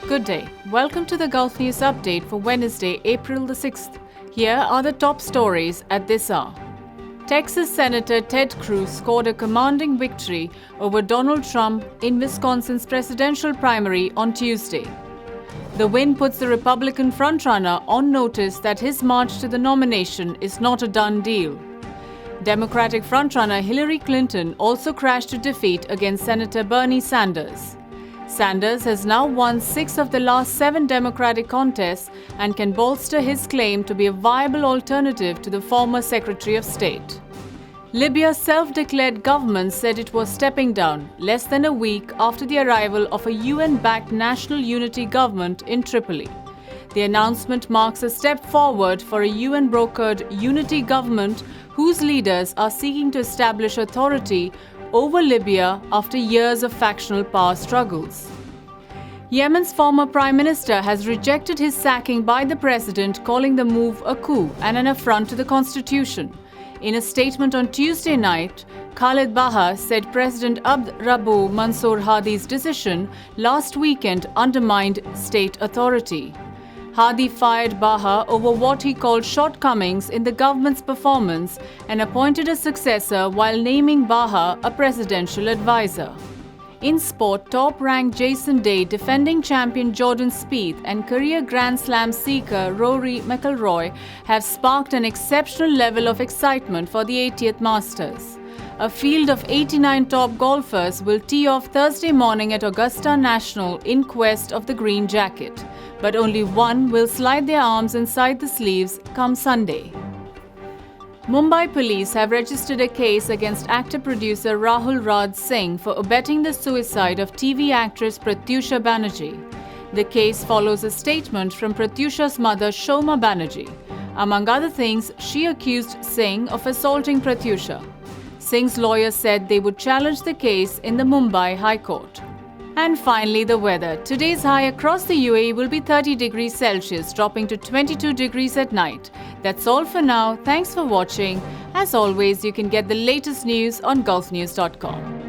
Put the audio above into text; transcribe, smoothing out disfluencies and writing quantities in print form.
Good day. Welcome to the Gulf News Update for Wednesday, April the 6th. Here are the top stories at this hour. Texas Senator Ted Cruz scored a commanding victory over Donald Trump in Wisconsin's presidential primary on Tuesday. The win puts the Republican frontrunner on notice that his march to the nomination is not a done deal. Democratic frontrunner Hillary Clinton also crashed to defeat against Senator Bernie Sanders. Sanders has now won 6 of the last 7 Democratic contests and can bolster his claim to be a viable alternative to the former Secretary of State. Libya's self-declared government said it was stepping down less than a week after the arrival of a UN-backed national unity government in Tripoli. The announcement marks a step forward for a UN-brokered unity government whose leaders are seeking to establish authority over Libya after years of factional power struggles. Yemen's former prime minister has rejected his sacking by the president, calling the move a coup and an affront to the constitution. In a statement on Tuesday night, Khalid Baha said President Abd Rabbu Mansour Hadi's decision last weekend undermined state authority. Hadi fired Baha over what he called shortcomings in the government's performance and appointed a successor while naming Baha a presidential advisor. In sport, top-ranked Jason Day, defending champion Jordan Spieth and career Grand Slam seeker Rory McIlroy have sparked an exceptional level of excitement for the 80th Masters. A field of 89 top golfers will tee off Thursday morning at Augusta National in quest of the green jacket, but only one will slide their arms inside the sleeves come Sunday. Mumbai police have registered a case against actor-producer Rahul Raj Singh for abetting the suicide of TV actress Pratyusha Banerjee. The case follows a statement from Pratyusha's mother Shoma Banerjee. Among other things, she accused Singh of assaulting Pratyusha. Singh's lawyer said they would challenge the case in the Mumbai High Court. And finally, the weather. Today's high across the UAE will be 30 degrees Celsius, dropping to 22 degrees at night. That's all for now. Thanks for watching. As always, you can get the latest news on gulfnews.com.